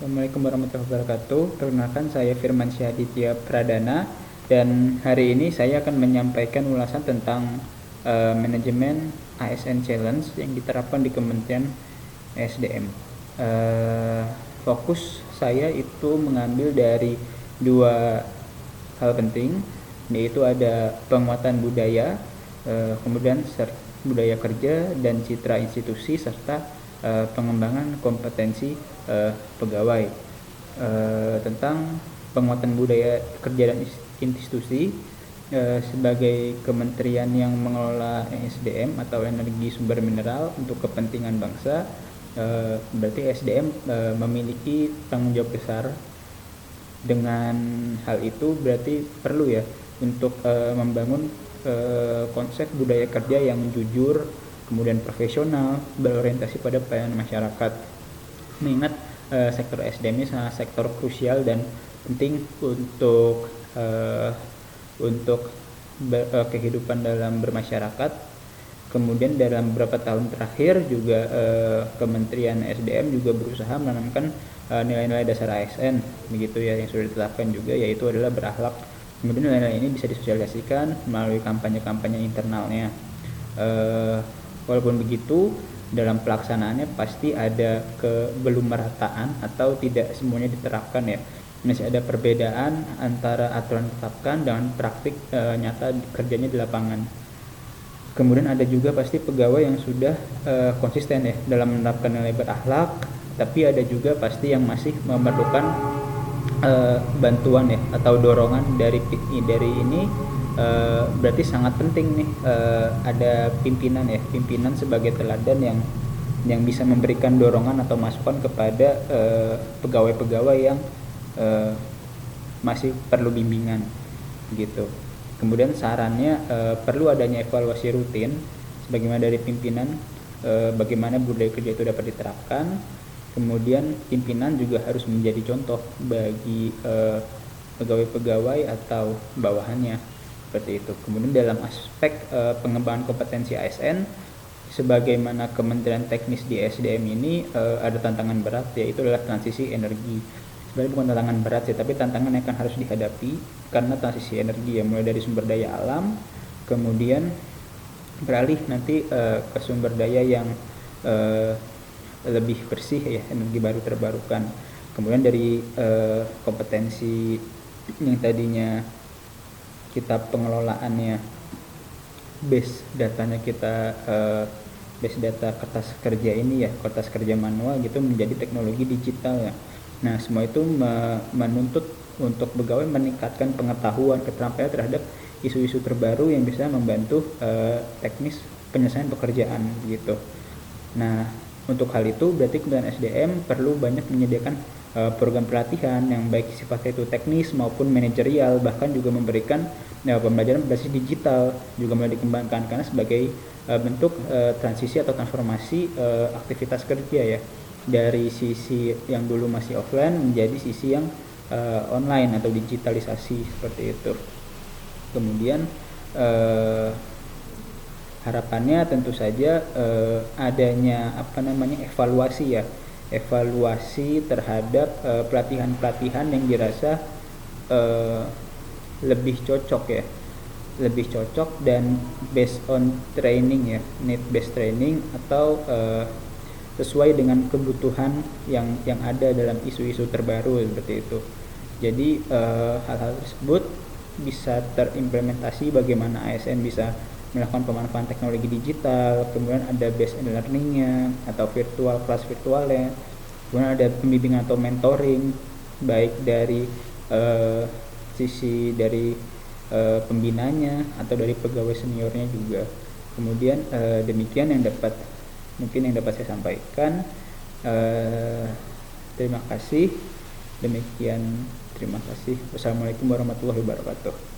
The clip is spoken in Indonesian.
Assalamualaikum warahmatullahi wabarakatuh. Perkenalkan, saya Firman Syahaditya Pradana dan hari ini saya akan menyampaikan ulasan tentang manajemen ASN Challenge yang diterapkan di Kementerian SDM. Fokus saya itu mengambil dari dua hal penting, yaitu ada penguatan budaya, kemudian budaya kerja dan citra institusi, serta pengembangan kompetensi pegawai. Tentang penguatan budaya kerja dan institusi, sebagai kementerian yang mengelola SDM atau energi sumber mineral untuk kepentingan bangsa, berarti SDM memiliki tanggung jawab besar. Dengan hal itu berarti perlu ya untuk membangun konsep budaya kerja yang jujur, kemudian profesional, berorientasi pada pelayanan masyarakat. Mengingat sektor SDM ini sangat sektor krusial dan penting untuk kehidupan dalam bermasyarakat. Kemudian dalam beberapa tahun terakhir juga Kementerian SDM juga berusaha menanamkan nilai-nilai dasar ASN, begitu ya, yang sudah ditetapkan juga, yaitu adalah berakhlak. Kemudian nilai-nilai ini bisa disosialisasikan melalui kampanye-kampanye internalnya. Walaupun begitu, dalam pelaksanaannya pasti ada kebelumrataan atau tidak semuanya diterapkan ya. Masih ada perbedaan antara aturan ditetapkan dengan praktik nyata kerjanya di lapangan. Kemudian ada juga pasti pegawai yang sudah konsisten ya dalam menerapkan nilai berakhlak, tapi ada juga pasti yang masih memerlukan bantuan ya atau dorongan dari ini. Berarti sangat penting nih ada pimpinan sebagai teladan yang bisa memberikan dorongan atau masukan kepada pegawai-pegawai yang masih perlu bimbingan gitu. Kemudian sarannya perlu adanya evaluasi rutin sebagaimana dari pimpinan, bagaimana budaya kerja itu dapat diterapkan. Kemudian pimpinan juga harus menjadi contoh bagi pegawai-pegawai atau bawahannya, seperti itu. Kemudian dalam aspek pengembangan kompetensi ASN, sebagaimana Kementerian Teknis di SDM ini ada tantangan berat, yaitu adalah transisi energi. Sebenarnya bukan tantangan berat sih, tapi tantangan yang akan harus dihadapi karena transisi energi ya, mulai dari sumber daya alam, kemudian beralih nanti ke sumber daya yang lebih bersih ya, energi baru terbarukan. Kemudian dari kompetensi yang tadinya kita pengelolaannya base datanya kita base data kertas kerja ini ya, kertas kerja manual gitu, menjadi teknologi digital ya. Nah, semua itu menuntut untuk pegawai meningkatkan pengetahuan, keterampilan terhadap isu-isu terbaru yang bisa membantu teknis penyelesaian pekerjaan gitu. Nah, untuk hal itu berarti Kementerian SDM perlu banyak menyediakan program pelatihan yang baik sifatnya itu teknis maupun manajerial, bahkan juga memberikan pembelajaran berbasis digital juga mulai dikembangkan karena sebagai bentuk transisi atau transformasi aktivitas kerja ya, dari sisi yang dulu masih offline menjadi sisi yang online atau digitalisasi, seperti itu. Kemudian harapannya tentu saja adanya evaluasi terhadap pelatihan-pelatihan yang dirasa lebih cocok dan based on training ya, need based training atau sesuai dengan kebutuhan yang ada dalam isu-isu terbaru, seperti itu. Jadi hal-hal tersebut bisa terimplementasi bagaimana ASN bisa melakukan pemanfaatan teknologi digital, kemudian ada based learning-nya atau kelas virtualnya, kemudian ada pembimbingan atau mentoring baik dari sisi dari pembinanya atau dari pegawai seniornya juga. Kemudian demikian yang dapat saya sampaikan. Terima kasih. Demikian, terima kasih. Wassalamualaikum warahmatullahi wabarakatuh.